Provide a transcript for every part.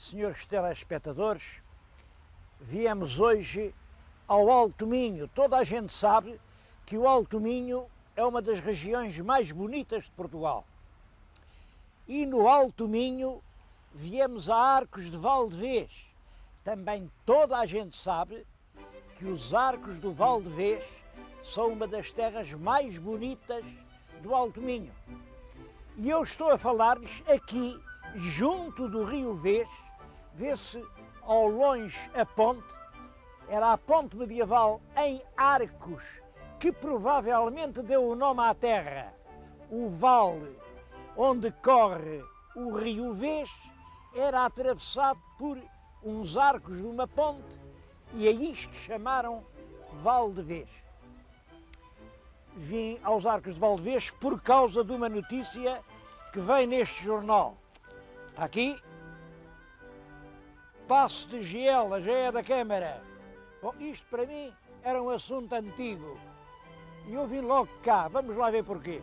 Senhores telespectadores, viemos hoje ao Alto Minho. Toda a gente sabe que o Alto Minho é uma das regiões mais bonitas de Portugal. E no Alto Minho viemos a Arcos de Valdevez. Também toda a gente sabe que os Arcos do Valdevez são uma das terras mais bonitas do Alto Minho. E eu estou a falar-lhes aqui, junto do Rio Vez, vê-se ao longe a ponte, era a ponte medieval em Arcos, que provavelmente deu o nome à terra. O vale onde corre o Rio Vez era atravessado por uns arcos de uma ponte e a isto chamaram Valdevez. Vim aos Arcos de Valdevez por causa de uma notícia que vem neste jornal. Está aqui. Passo de Giela, já é da Câmara. Bom, isto para mim era um assunto antigo. E eu vim logo cá. Vamos lá ver porquê.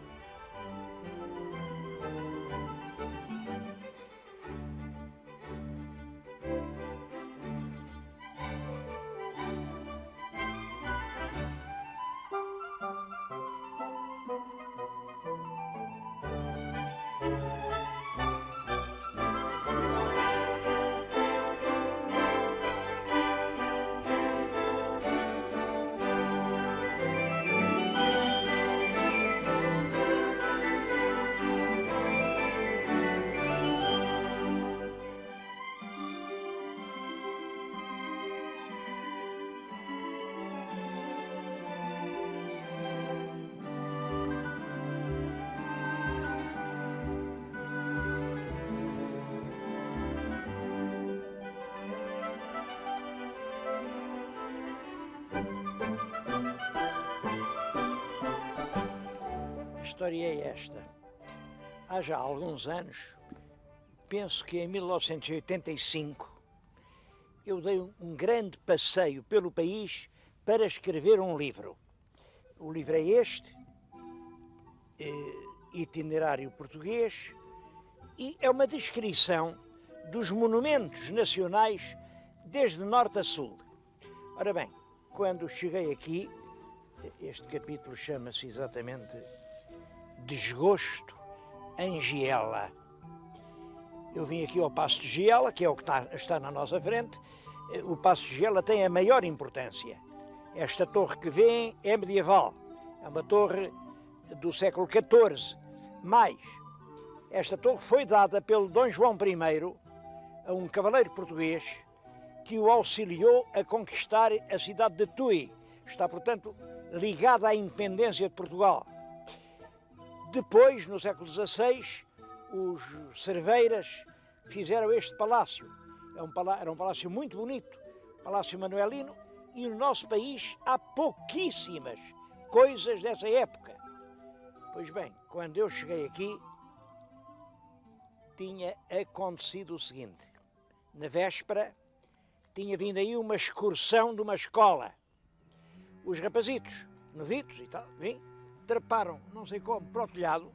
A história é esta. Há já alguns anos, penso que em 1985, eu dei um grande passeio pelo país para escrever um livro. O livro é este, Itinerário Português, e é uma descrição dos monumentos nacionais desde norte a sul. Ora bem, quando cheguei aqui, este capítulo chama-se exatamente Desgosto em Giela. Eu vim aqui ao Paço de Giela, que é o que está na nossa frente. O Paço de Giela tem a maior importância. Esta torre que vêem é medieval, é uma torre do século XIV, mas esta torre foi dada pelo Dom João I a um cavaleiro português que o auxiliou a conquistar a cidade de Tui. Está, portanto, ligada à independência de Portugal. Depois, no século XVI, os Cerveiras fizeram este palácio. Era um palácio muito bonito, Palácio Manuelino, e no nosso país há pouquíssimas coisas dessa época. Pois bem, quando eu cheguei aqui, tinha acontecido o seguinte. Na véspera, tinha vindo aí uma excursão de uma escola. Os rapazitos, novitos e tal, treparam, não sei como, para o telhado.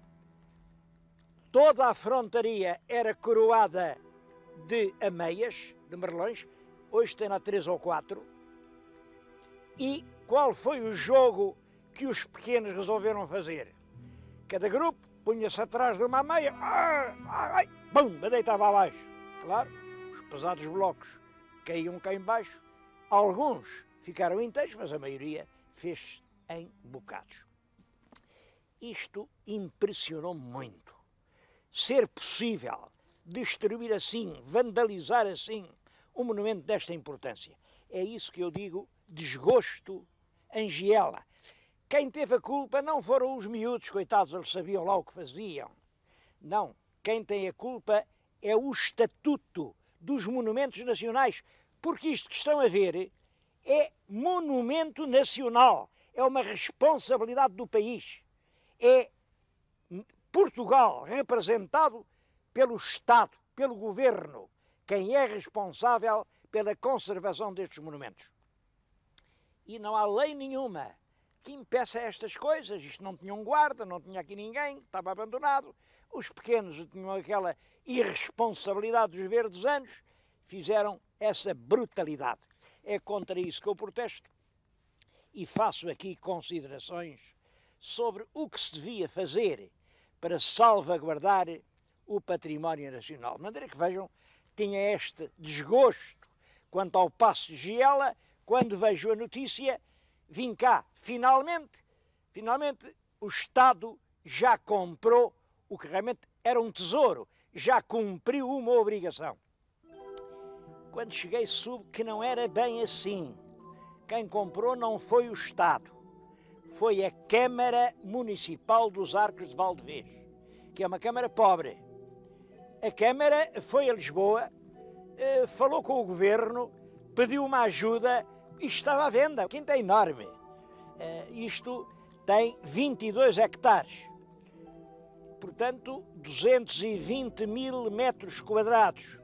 Toda a frontaria era coroada de ameias, de merlões. Hoje tem lá 3 ou 4. E qual foi o jogo que os pequenos resolveram fazer? Cada grupo punha-se atrás de uma ameia, bum, deitava abaixo. Claro, os pesados blocos caíam cá embaixo. Alguns ficaram inteiros, mas a maioria fez em bocados. Isto impressionou-me muito. Ser possível destruir assim, vandalizar assim, um monumento desta importância. É isso que eu digo, desgosto em Giela. Quem teve a culpa não foram os miúdos, coitados, eles sabiam lá o que faziam. Não, quem tem a culpa é o Estatuto dos Monumentos Nacionais, porque isto que estão a ver é monumento nacional, é uma responsabilidade do país. É Portugal representado pelo Estado, pelo Governo, quem é responsável pela conservação destes monumentos. E não há lei nenhuma que impeça estas coisas. Isto não tinha um guarda, não tinha aqui ninguém, estava abandonado. Os pequenos tinham aquela irresponsabilidade dos verdes anos fizeram essa brutalidade. É contra isso que eu protesto e faço aqui considerações sobre o que se devia fazer para salvaguardar o património nacional. De maneira que vejam, tinha este desgosto quanto ao Paço de Giela, quando vejo a notícia, vim cá, finalmente o Estado já comprou o que realmente era um tesouro, já cumpriu uma obrigação. Quando cheguei soube que não era bem assim. Quem comprou não foi o Estado, foi a Câmara Municipal dos Arcos de Valdevez, que é uma Câmara pobre. A Câmara foi a Lisboa, falou com o Governo, pediu uma ajuda e estava à venda. A quinta é enorme. Isto tem 22 hectares. Portanto, 220 mil metros quadrados.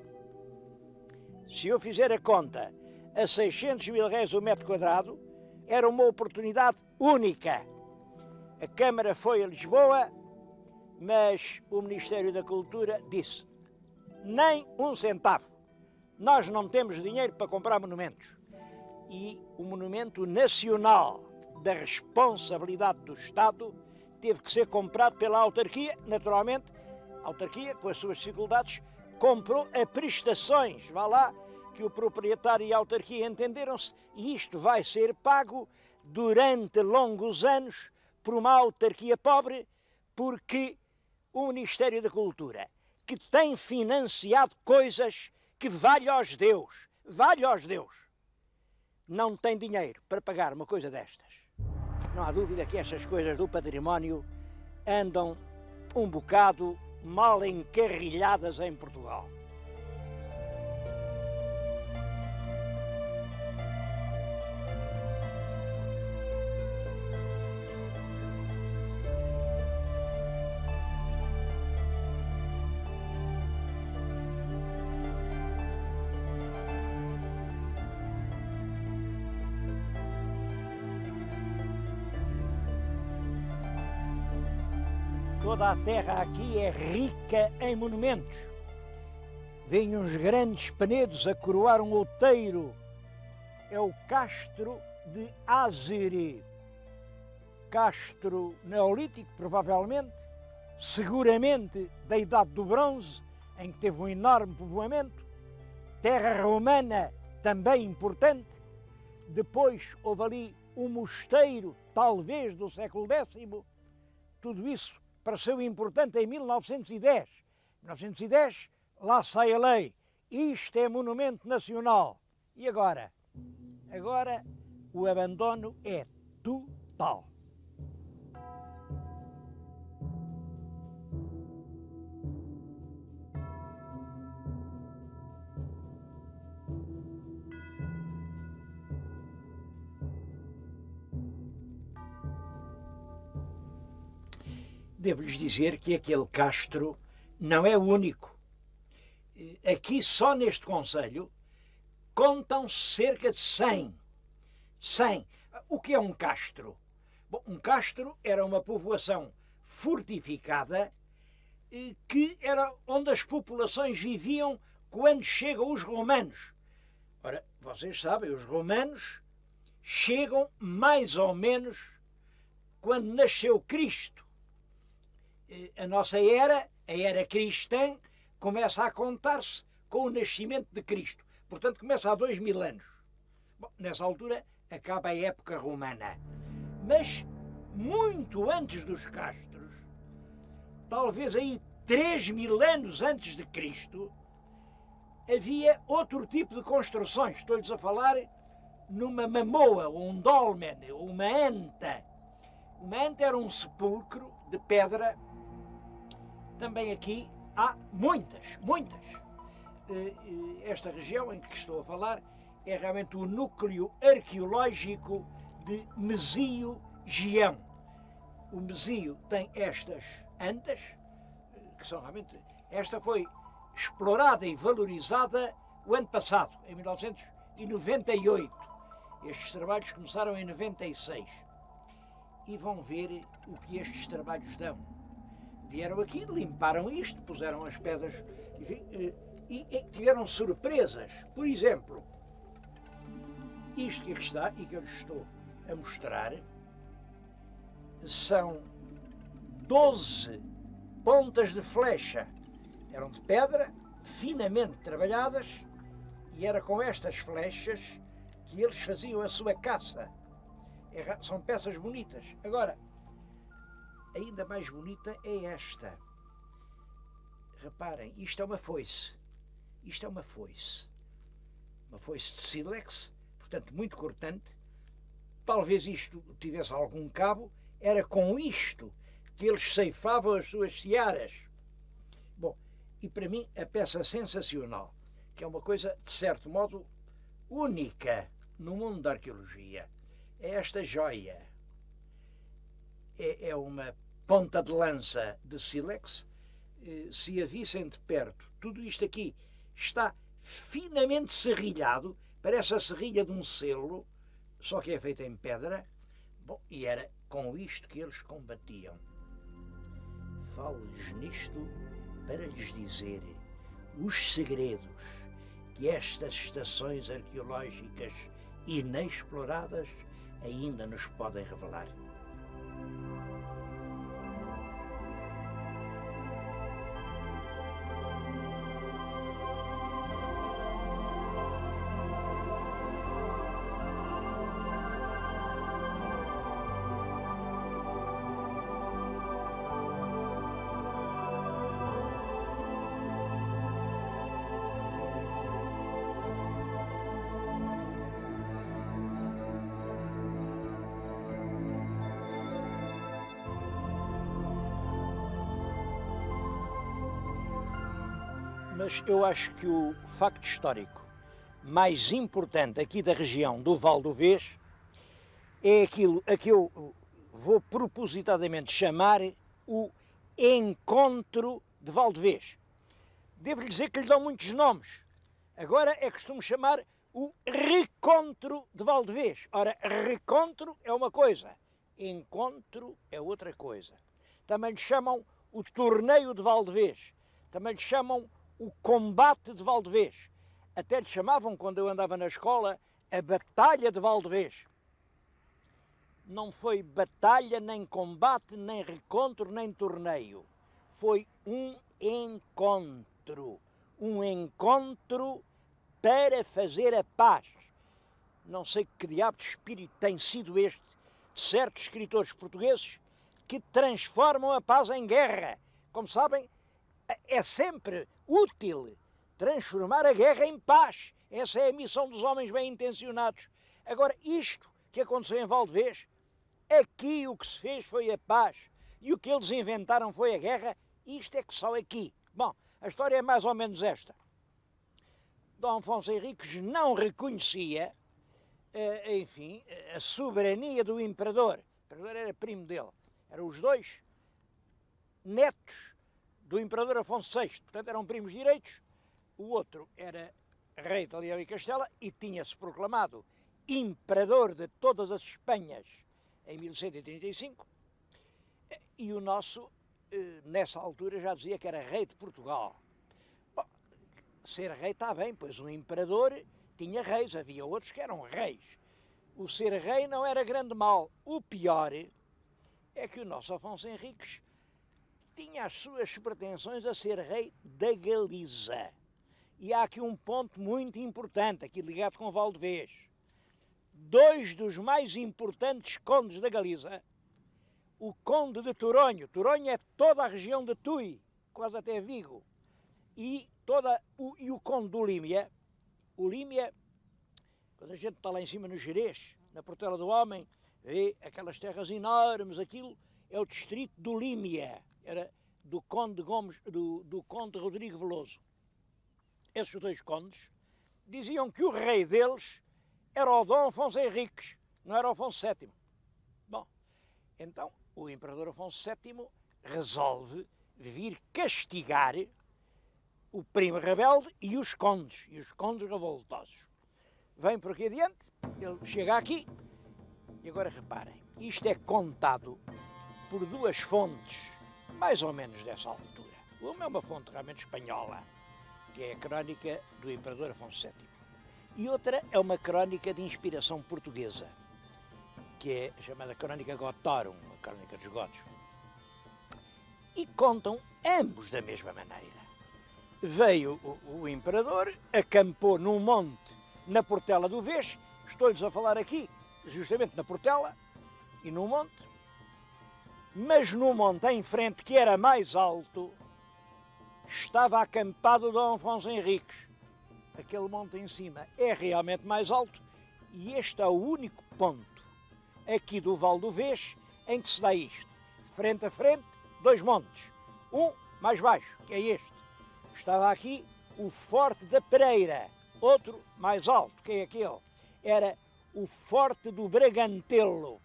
Se eu fizer a conta a 600 mil reais o metro quadrado, era uma oportunidade única. A Câmara foi a Lisboa, mas o Ministério da Cultura disse: nem um centavo. Nós não temos dinheiro para comprar monumentos. E o monumento nacional da responsabilidade do Estado teve que ser comprado pela autarquia. Naturalmente, a autarquia, com as suas dificuldades, comprou a prestações. Vá lá que o proprietário e a autarquia entenderam-se, e isto vai ser pago durante longos anos por uma autarquia pobre, porque o Ministério da Cultura, que tem financiado coisas que valha aos Deus, não tem dinheiro para pagar uma coisa destas. Não há dúvida que estas coisas do património andam um bocado mal encarrilhadas em Portugal. Toda a terra aqui é rica em monumentos. Vêm uns grandes penedos a coroar um outeiro. É o Castro de Azere. Castro neolítico, provavelmente, seguramente da Idade do Bronze, em que teve um enorme povoamento. Terra romana, também importante. Depois houve ali um mosteiro, talvez do século X. Tudo isso pareceu importante em 1910. Em 1910, lá sai a lei. Isto é monumento nacional. E agora? Agora o abandono é total. Devo-lhes dizer que aquele castro não é o único. Aqui, só neste concelho, contam cerca de 100. 100. O que é um castro? Bom, um castro era uma povoação fortificada que era onde as populações viviam quando chegam os romanos. Ora, vocês sabem, os romanos chegam mais ou menos quando nasceu Cristo. A nossa era, a era cristã, começa a contar-se com o nascimento de Cristo. Portanto, começa há 2000 anos. Bom, nessa altura acaba a época romana. Mas, muito antes dos castros, talvez aí 3000 anos antes de Cristo, havia outro tipo de construções. Estou-lhes a falar numa mamoa, ou um dolmen, ou uma anta. Uma anta era um sepulcro de pedra. Também aqui há muitas. Esta região em que estou a falar é realmente o núcleo arqueológico de Mesio-Gião. O Mesio tem estas antas, que são realmente... Esta foi explorada e valorizada o ano passado, em 1998. Estes trabalhos começaram em 96. E vão ver o que estes trabalhos dão. Vieram aqui, limparam isto, puseram as pedras. Enfim, e tiveram surpresas. Por exemplo, isto que aqui está e que eu lhes estou a mostrar são 12 pontas de flecha. Eram de pedra, finamente trabalhadas, e era com estas flechas que eles faziam a sua caça. São peças bonitas. Agora, ainda mais bonita é esta. Reparem, isto é uma foice. Isto é uma foice. Uma foice de sílex, portanto muito cortante. Talvez isto tivesse algum cabo. Era com isto que eles ceifavam as suas searas. Bom, e para mim a peça sensacional, que é uma coisa de certo modo única no mundo da arqueologia, é esta joia. É uma ponta de lança de sílex. Se a vissem de perto, tudo isto aqui está finamente serrilhado, parece a serrilha de um selo, só que é feita em pedra. Bom, e era com isto que eles combatiam. Falo-lhes nisto para lhes dizer os segredos que estas estações arqueológicas inexploradas ainda nos podem revelar. Mas eu acho que o facto histórico mais importante aqui da região do Val do Vês é aquilo a que eu vou propositadamente chamar o Encontro de Valdevez. Devo-lhe dizer que lhe dão muitos nomes. Agora é costume chamar o Recontro de Valdevez. Ora, recontro é uma coisa, encontro é outra coisa. Também lhe chamam o Torneio de Valdevez. Também lhe chamam o Combate de Valdevez. Até lhe chamavam, quando eu andava na escola, a Batalha de Valdevez. Não foi batalha, nem combate, nem recontro, nem torneio. Foi um encontro. Um encontro para fazer a paz. Não sei que diabo de espírito tem sido este de certos escritores portugueses que transformam a paz em guerra. Como sabem, é sempre útil transformar a guerra em paz. Essa é a missão dos homens bem-intencionados. Agora, isto que aconteceu em Valdevez, aqui o que se fez foi a paz e o que eles inventaram foi a guerra. Isto é que só aqui. Bom, a história é mais ou menos esta. Dom Afonso Henriques não reconhecia, enfim, a soberania do imperador. O imperador era primo dele. Eram os dois netos do imperador Afonso VI, portanto eram primos direitos. O outro era rei de Leão e Castela e tinha-se proclamado imperador de todas as Espanhas em 1135, e o nosso, nessa altura, já dizia que era rei de Portugal. Bom, ser rei está bem, pois um imperador tinha reis, havia outros que eram reis. O ser rei não era grande mal. O pior é que o nosso Afonso Henriques tinha as suas pretensões a ser rei da Galiza. E há aqui um ponto muito importante, aqui ligado com Valdevez. Dois dos mais importantes condes da Galiza, o conde de Toronho. Toronho é toda a região de Tui, quase até Vigo. E o conde do Límia. O Límia, quando a gente está lá em cima no Gerês, na Portela do Homem, vê aquelas terras enormes, aquilo é o distrito do Límia. Era do conde Gomes, do conde Rodrigo Veloso. Esses dois condes diziam que o rei deles era o Dom Afonso Henriques, não era o Afonso VII. Bom, então o imperador Afonso VII resolve vir castigar o primo rebelde e os condes revoltosos. Vem por aqui adiante, ele chega aqui, e agora reparem, isto é contado por duas fontes, mais ou menos dessa altura. Uma é uma fonte realmente espanhola, que é a crónica do Imperador Afonso VII. E outra é uma crónica de inspiração portuguesa, que é a chamada Crónica Gotorum, a crónica dos godos. E contam ambos da mesma maneira. Veio o imperador, acampou num monte na Portela do Vês, estou-lhes a falar aqui, justamente na Portela e no monte, mas no monte em frente, que era mais alto, estava acampado Dom Afonso Henriques. Aquele monte em cima é realmente mais alto e este é o único ponto aqui do Val do Vês em que se dá isto. Frente a frente, dois montes. Um mais baixo, que é este. Estava aqui o Forte da Pereira. Outro mais alto, que é aquele. Era o Forte do Bragantelo.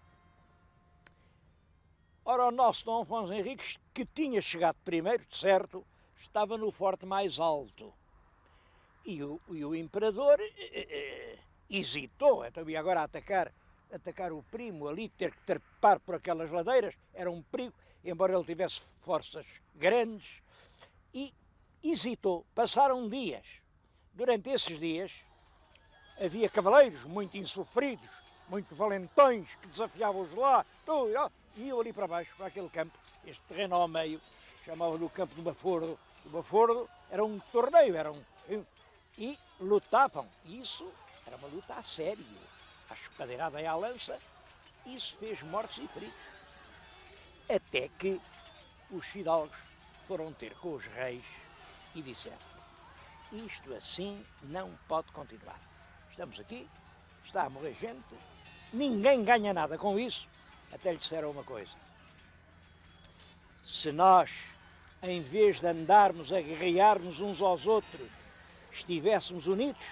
Ora, o nosso Dom Afonso Henriques, que tinha chegado primeiro, de certo, estava no forte mais alto. E o imperador hesitou. Então ia agora atacar o primo ali, ter que trepar por aquelas ladeiras, era um perigo, embora ele tivesse forças grandes, e hesitou. Passaram dias. Durante esses dias havia cavaleiros muito insofridos, muito valentões, que desafiavam-os lá, e iam ali para baixo, para aquele campo, este terreno ao meio, chamavam-lhe o campo do Bafordo. O Bafordo era um torneio, e lutavam. Isso era uma luta a sério, a espadeirada e à lança. Isso fez mortos e feridos. Até que os fidalgos foram ter com os reis e disseram: isto assim não pode continuar. Estamos aqui, está a morrer gente, ninguém ganha nada com isso. Até lhe disseram uma coisa: se nós, em vez de andarmos a guerrear-nos uns aos outros, estivéssemos unidos,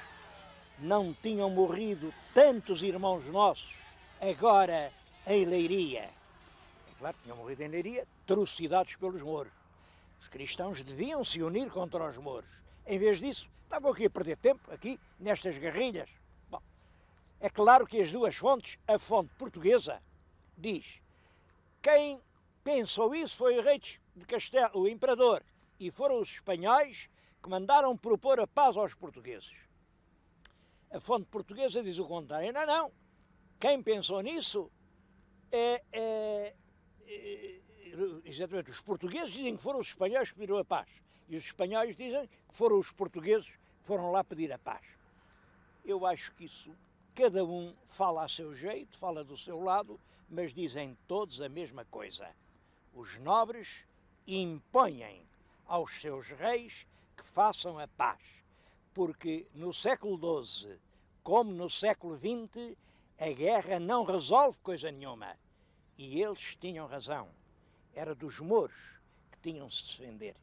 não tinham morrido tantos irmãos nossos agora em Leiria. É claro, tinham morrido em Leiria, trucidados pelos mouros. Os cristãos deviam se unir contra os mouros. Em vez disso, estavam aqui a perder tempo, aqui, nestas guerrilhas. Bom, é claro que as duas fontes, a fonte portuguesa, diz: quem pensou isso foi o rei de Castelo, o imperador, e foram os espanhóis que mandaram propor a paz aos portugueses. A fonte portuguesa diz o contrário. Não. Quem pensou nisso exatamente, os portugueses dizem que foram os espanhóis que pediram a paz. E os espanhóis dizem que foram os portugueses que foram lá pedir a paz. Eu acho que isso, cada um fala a seu jeito, fala do seu lado, mas dizem todos a mesma coisa. Os nobres impõem aos seus reis que façam a paz, porque no século XII, como no século XX, a guerra não resolve coisa nenhuma. E eles tinham razão. Era dos mouros que tinham de se defender.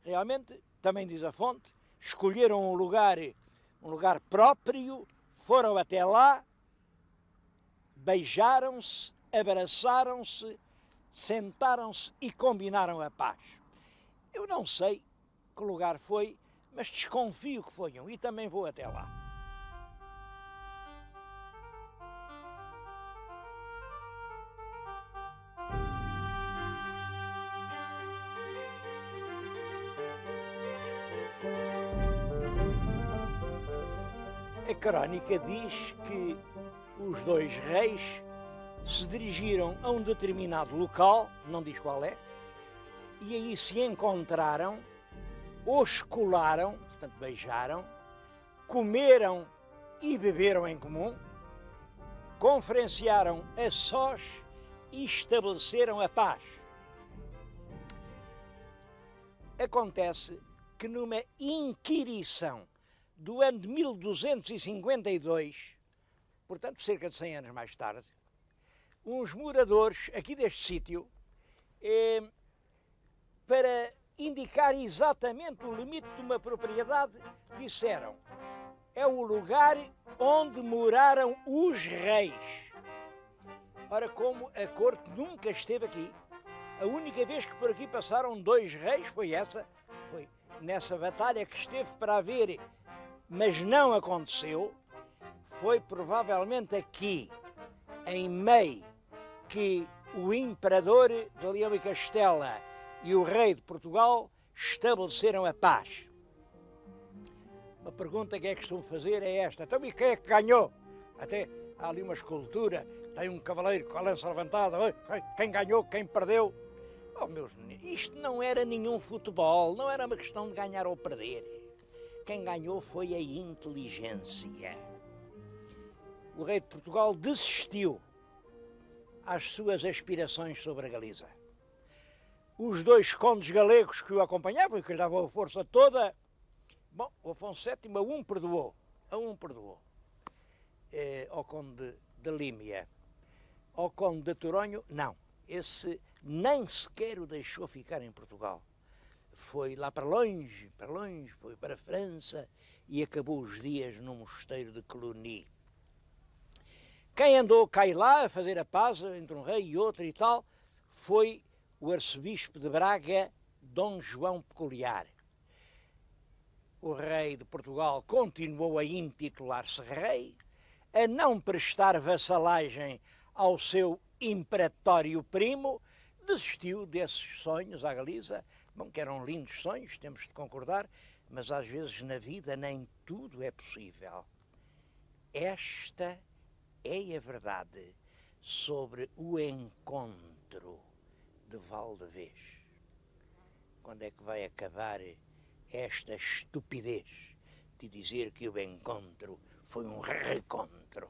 Realmente, também diz a fonte, escolheram um lugar próprio, foram até lá, beijaram-se, abraçaram-se, sentaram-se e combinaram a paz. Eu não sei que lugar foi, mas desconfio que foi um, e também vou até lá. A crónica diz que os dois reis se dirigiram a um determinado local, não diz qual é, e aí se encontraram, oscularam, portanto beijaram, comeram e beberam em comum, conferenciaram a sós e estabeleceram a paz. Acontece que numa inquirição do ano de 1252, portanto cerca de 100 anos mais tarde, uns moradores aqui deste sítio, para indicar exatamente o limite de uma propriedade, disseram: é o lugar onde moraram os reis. Ora, como a corte nunca esteve aqui, a única vez que por aqui passaram dois reis foi nessa batalha que esteve para haver, mas não aconteceu, foi provavelmente aqui, em Mei, que o imperador de Leão e Castela e o rei de Portugal estabeleceram a paz. A pergunta que é que costumo fazer é esta: então, e quem é que ganhou? Até há ali uma escultura, tem um cavaleiro com a lança levantada, quem ganhou, quem perdeu. Oh, meus meninos, isto não era nenhum futebol, não era uma questão de ganhar ou perder. Quem ganhou foi a inteligência. O rei de Portugal desistiu às suas aspirações sobre a Galiza. Os dois condes galegos que o acompanhavam e que lhe davam a força toda, bom, o Afonso VII a um perdoou. Ao conde de Límia, ao conde de Toronho, não. Esse nem sequer o deixou ficar em Portugal. Foi lá para longe, foi para a França e acabou os dias no mosteiro de Cluny. Quem andou cá e lá a fazer a paz entre um rei e outro e tal, foi o arcebispo de Braga, Dom João Peculiar. O rei de Portugal continuou a intitular-se rei, a não prestar vassalagem ao seu imperatório primo, desistiu desses sonhos à Galiza, bom, que eram lindos sonhos, temos de concordar, mas às vezes na vida nem tudo é possível. Esta é a verdade sobre o encontro de Valdevez. Quando é que vai acabar esta estupidez de dizer que o encontro foi um recontro?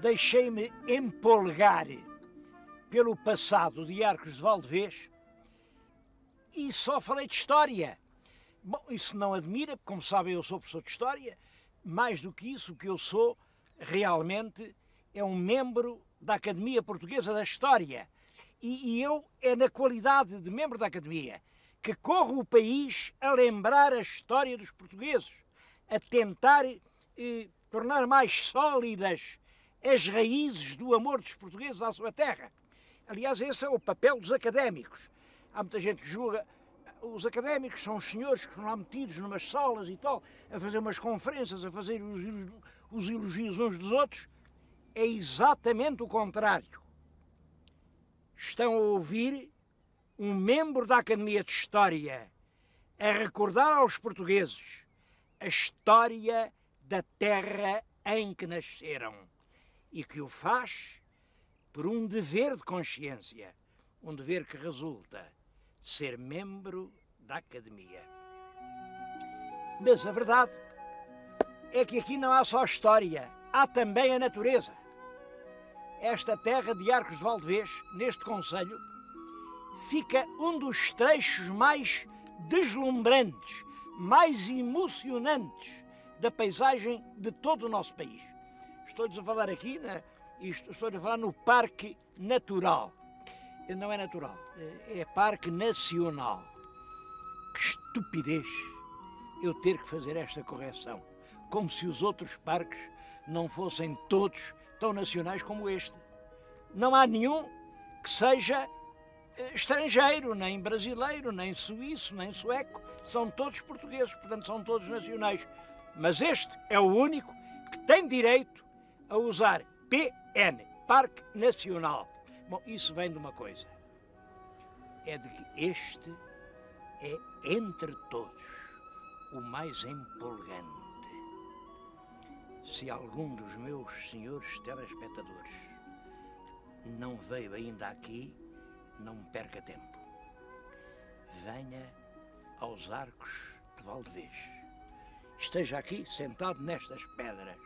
Deixei-me empolgar pelo passado de Arcos de Valdevez e só falei de história. Bom, isso não admira, porque, como sabem, eu sou professor de História. Mais do que isso, o que eu sou realmente é um membro da Academia Portuguesa da História. E eu é na qualidade de membro da Academia que corro o país a lembrar a história dos portugueses, a tentar tornar mais sólidas as raízes do amor dos portugueses à sua terra. Aliás, esse é o papel dos académicos. Há muita gente que julga, os académicos são os senhores que estão lá metidos numas salas e tal, a fazer umas conferências, a fazer os elogios uns dos outros. É exatamente o contrário. Estão a ouvir um membro da Academia de História a recordar aos portugueses a história da terra em que nasceram, e que o faz por um dever de consciência, um dever que resulta de ser membro da Academia. Mas a verdade é que aqui não há só história, há também a natureza. Esta terra de Arcos de Valdevez, neste concelho, fica um dos trechos mais deslumbrantes, mais emocionantes da paisagem de todo o nosso país. Estou-lhes a falar aqui, estou a falar no Parque Natural. Não é natural, é Parque Nacional. Que estupidez eu ter que fazer esta correção. Como se os outros parques não fossem todos tão nacionais como este. Não há nenhum que seja estrangeiro, nem brasileiro, nem suíço, nem sueco. São todos portugueses, portanto são todos nacionais. Mas este é o único que tem direito a usar PN, Parque Nacional. Bom, isso vem de uma coisa. É de que este é, entre todos, o mais empolgante. Se algum dos meus senhores telespectadores não veio ainda aqui, não perca tempo. Venha aos Arcos de Valdevez. Esteja aqui, sentado nestas pedras.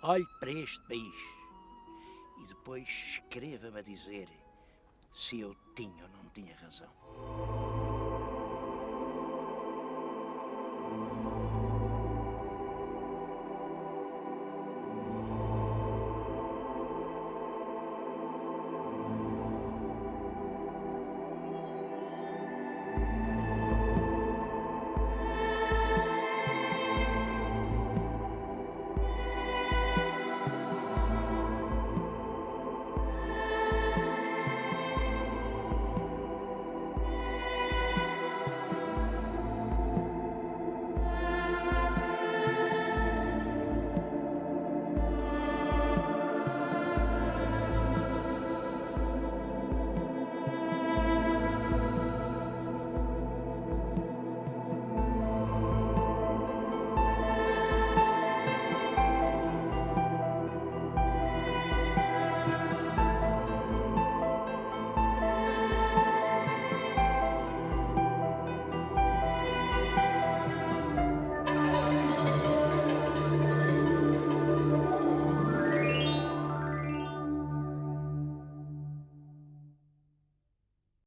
Olhe para este país e depois escreva-me a dizer se eu tinha ou não tinha razão.